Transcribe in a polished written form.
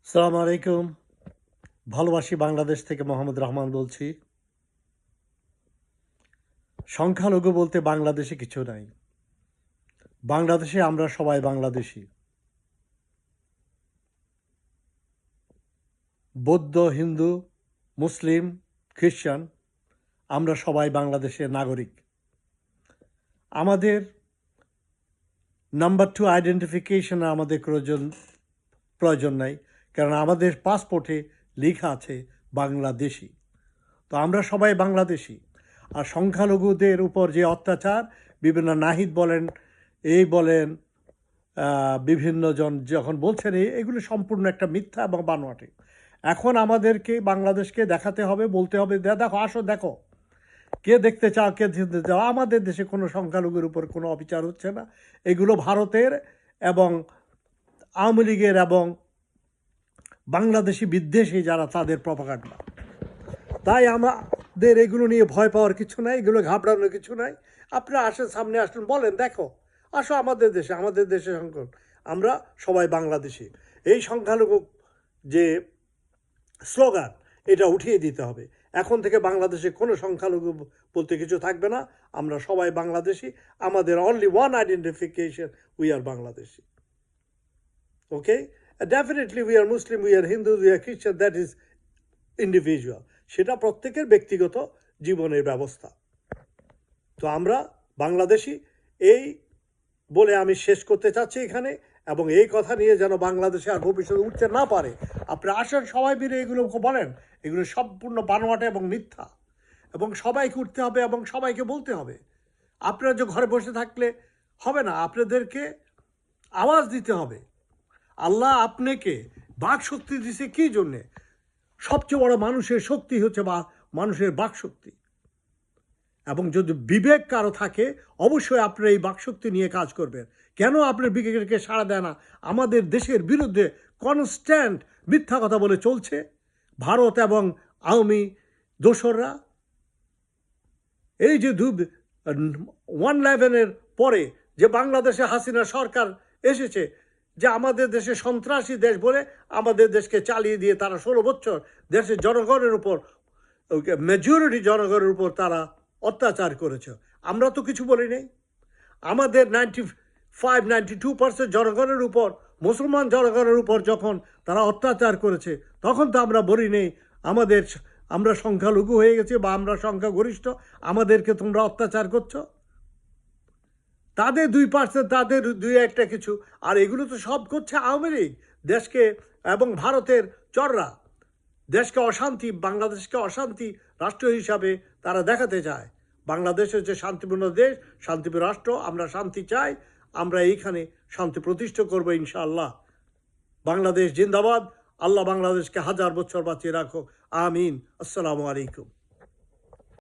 সালাম আলাইকুম। ভালোবাসি বাংলাদেশ থেকে মোহাম্মদ রহমান বলছি। সংখ্যালঘু বলতে বাংলাদেশে কিছু নাই। বাংলাদেশে আমরা সবাই বাংলাদেশি। বৌদ্ধ, হিন্দু, মুসলিম, খ্রিস্টান আমরা সবাই বাংলাদেশের নাগরিক। আমাদের নাম্বার 2 আইডেন্টিফিকেশন আমাদের প্রয়োজন নাই, কারণ আমাদের পাসপোর্টে লেখা আছে বাংলাদেশি। তো আমরা সবাই বাংলাদেশি। আর সংখ্যালঘুদের উপর যে অত্যাচার, বিভিন্ন নাহিদ বলেন, এই বলেন, বিভিন্নজন যখন বলছেন এগুলো সম্পূর্ণ একটা মিথ্যা এবং বানোয়াটে। এখন আমাদেরকে বাংলাদেশকে দেখাতে হবে, বলতে হবে, দেখো, আসো দেখো, কে দেখতে চাও, কে দেখতে চাও। আমাদের দেশে কোনো সংখ্যালঘুর উপর কোনো অবিচার হচ্ছে না। এগুলো ভারতের এবং আওয়ামী লীগের এবং বাংলাদেশি বিদ্বেষী যারা, তাদের প্রপাগান্ডা। তাই আমাদের এগুলো নিয়ে ভয় পাওয়ার কিছু নাই, এগুলো ঘাবড়ানোর কিছু নাই। আপনারা আসেন, সামনে আসুন, বলেন, দেখো, আসো আমাদের দেশে সংকট, আমরা সবাই বাংলাদেশি। এই সংখ্যালঘু যে স্লোগান, এটা উঠিয়ে দিতে হবে। এখন থেকে বাংলাদেশে কোনো সংখ্যালঘু বলতে কিছু থাকবে না। আমরা সবাই বাংলাদেশি। আমাদের only one identification, we are Bangladeshi. Okay, definitely we are Muslim, we are Hindu, we are খ্রিস্টান, দ্যাট ইজ ইন্ডিভিজুয়াল। সেটা প্রত্যেকের ব্যক্তিগত জীবনের ব্যবস্থা। তো আমরা বাংলাদেশি, এই বলে আমি শেষ করতে চাচ্ছি এখানে। এবং এই কথা নিয়ে যেন বাংলাদেশে আর ভবিষ্যতে উঠতে না পারে, আপনারা আসেন, সবাই মিলে এগুলো বলেন। এগুলো সম্পূর্ণ বানোয়াট এবং মিথ্যা, এবং সবাইকে উঠতে হবে এবং সবাইকে বলতে হবে। আপনারা যে ঘরে বসে থাকলে হবে না, আপনাদেরকে আওয়াজ দিতে হবে। আল্লাহ আপনাকে বাক শক্তি দিছে কী জন্যে? সবচেয়ে বড় মানুষের শক্তি হচ্ছে মানুষের বাকশক্তি। এবং যদি বিবেক কারো থাকে, অবশ্যই আপনারা এই বাকশক্তি নিয়ে কাজ করবেন। কেন আপনার বিবেককে সাড়া দেয় না? আমাদের দেশের বিরুদ্ধে কনস্ট্যান্ট মিথ্যা কথা বলে চলছে ভারত এবং আওয়ামী দোসররা। এই যে 1/11-এর পরে যে বাংলাদেশে হাসিনা সরকার এসেছে, যে আমাদের দেশে সন্ত্রাসী দেশ বলে আমাদের দেশকে চালিয়ে দিয়ে তারা 16 বছর দেশের জনগণের উপর, মেজরিটি জনগণের উপর তারা অত্যাচার করেছে। আমরা তো কিছু বলি নেই। আমাদের 92% জনগণের উপর, মুসলমান জনগণের উপর যখন তারা অত্যাচার করেছে, তখন তো আমরা বলি নেই আমরা সংখ্যালঘু হয়ে গেছি বা আমরা সংখ্যাগরিষ্ঠ, আমাদেরকে তোমরা অত্যাচার করছো। তাদের 2%, তাদের 2-1টা কিছু, আর এগুলো তো সব করছে আওয়ামী লীগ দেশকে এবং ভারতের চররা দেশকে অশান্তি, বাংলাদেশকে অশান্তি রাষ্ট্র হিসাবে তারা দেখাতে চায়। বাংলাদেশ হচ্ছে শান্তিপূর্ণ দেশ, শান্তিপূর্ণ রাষ্ট্র। আমরা শান্তি চাই, আমরা এইখানে শান্তি প্রতিষ্ঠা করবো ইনশাআল্লাহ। বাংলাদেশ জিন্দাবাদ। আল্লাহ বাংলাদেশকে 1000 বছর বাঁচিয়ে রাখো। আমিন। আসসালামু আলাইকুম।